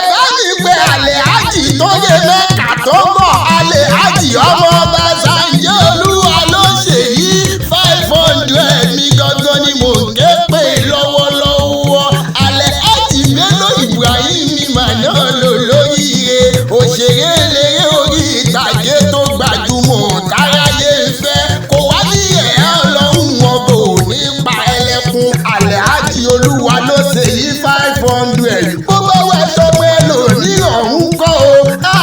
bá mi pé Alhaji tó yẹ Mẹ́kà tó bọ̀ Alhaji ọmọ ọba Sànjí Olúwa ló ṣe yí 500 mi gangan ni mò ń ké pè lọ́wọ́lọ́wọ́ Alhaji Bello Ibrahim mi mà náà lò lóríire òṣèré eléré orí ìtàgé tó gbajúmọ̀ táráyé fẹ́ kò wá ní ẹ̀yà ọlọ́run wọn kò ní pa ẹlẹ́kùn Alhaji Olúwa ló ṣe yí 500 gbogbo wẹ̀ sọmọ ẹlò ní ọ̀hún kọ́ o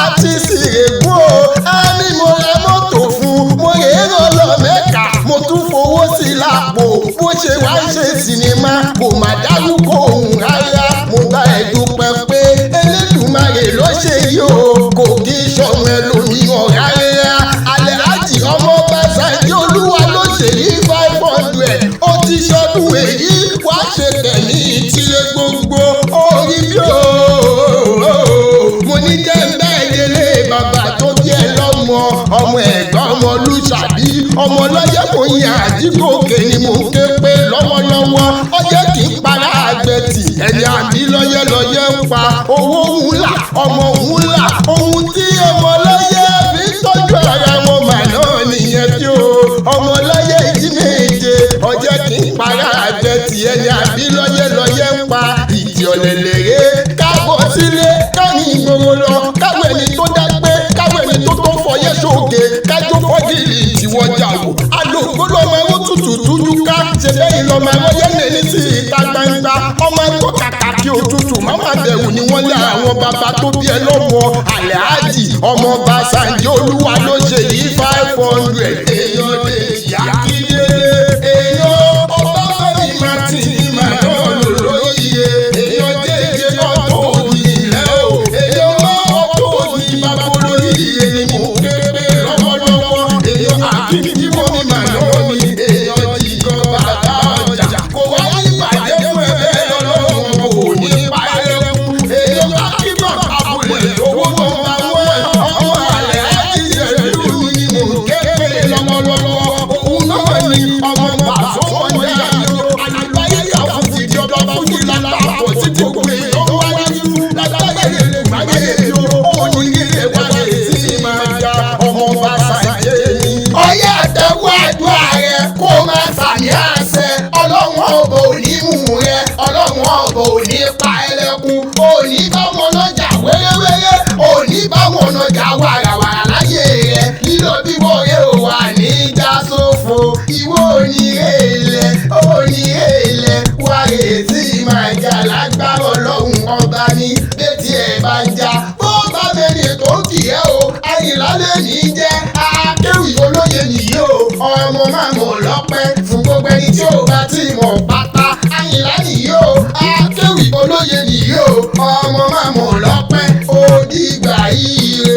àti sìrègùn o á ní mo ra mọ́tò fún mo rèé lọ Mẹ́kà mo tún fowó sí lápò bó ṣe wá ṣe sinimá kò má dárúkọ òun rárá mo bá ẹ dúpẹ́ pé Elédùmarè ló ṣe yìí o kò kí sọmọ ẹlòmíràn rárá Alhaji ọmọ ọba Sànjí Olúwa ló ṣe yí 500 ó ti ṣọdún èyí wá ṣe tẹ̀mí ìtìlẹ̀ gbogbo orí bí o mo ní jẹ́ bẹ́ẹ̀ délé bàbá tó bí ẹ lọ́mọ ọmọ ẹ̀gbọ́n ọmọ Olúṣàbí ọmọ lọ́jọ́ kò yan àdìgòkè ni mò ń ké pé lọ́wọ́lọ́wọ́ ọjọ́ kì í para àgbẹ̀tì ẹni àbí lọ́yẹ́ ń pa owó ńlá ọmọ ńlá ohun tí ọmọ lọ́yẹ́ fi tọ́jú ara wọn mà náà nìyẹn tí o ọmọ lọ́yẹ́ ìdí méje ọjọ́ kì í para àgbẹ̀tì ẹni àbí lọ́yẹ́ ń pa ìdí ọ̀lẹ̀lẹ̀rẹ́ káàbọ̀ sílé káàní ìgboro lọ káwọn ẹni tó dá pé káwọn ẹni tó fọyẹ́ sóge kájọ fọ́gìrì ìtìwọ́jà wò alògbóló ọmọ ẹwọ́ tutù tújú ká ṣe lẹ́yìn lọ́mọ ẹwọ́ yẹ́lẹ̀ ní sí ìta gbangba ọmọ ẹ̀kọ́ kàkà kí òtútù máma bẹ̀rù ni wọ́n lé àwọn bàbá tó bí ẹ lọ́mọ Alhaji ọmọ ọba Sànjí Olúwa ló ṣe yí 500 èèyàn lè yá kí délé èèyàn ọba fẹ́mi Martin máa náà lò lóye èèyàn jẹ́jẹ́ ọ̀tọ̀ òní ilẹ̀ o èèyàn ọ̀tọ̀ òní bàbá olóríire ni mò ń ké pé lọ́wọ́lọ́wọ́ èèyàn àkíní mọ́mí máa náà ní èèyàn jìgàn bàbá ọjà kò wá ní ìpàdé fún ẹgbẹ́ lọ́lọ́wọ́ kò ní pàdékùn èèyàn akíbọ̀ abúlé owó tó máa wọ́n ọmọ Alhaji Bello ni mò ń ké pé lọ́wọ́lọ́wọ́ òun náà ni ọmọ bàbá wọn yá yó àgbáyé yàwó ti di ọba fún ìlànà àpọ̀ tí gbogbo èèyàn wájú lágbàáyé lè gbàgbé yó òun ní ilé wáyé tí máa ja ọmọ bá Sànjí ni. ọyẹ́ àtẹ̀wọ́ àdúrà rẹ kó máa sàmì àṣẹ ọlọ́run ọ̀bọ òní mú rẹ ọlọ́run ọ̀bọ òní pa ẹlẹ́kùn òní báwọn ọlọ́jà wéréwéré òní báwọn ọlọ́jà wàràwàrà láyé rẹ lílọ bíbọ̀ rẹ ò wà ní ìjà sófo ìwọ òní èèlẹ̀ wà ètí máa jà lágbára ọlọ́run ọba ní bẹ́tì ẹ̀ bá ń jà bó bá mẹ́rin tó kì ẹ́ o Àyìnlá lè ní jẹ́ akéwì olóye nìyí o ọmọ máa mọ̀ lọ́pẹ́ fún gbogbo ẹni tí ó bá ti mọ̀ pátá Àyìnlá nìyí o akéwì olóye nìyí o ọmọ máa mọ̀ lọ́pẹ́ ó dìgbà ire.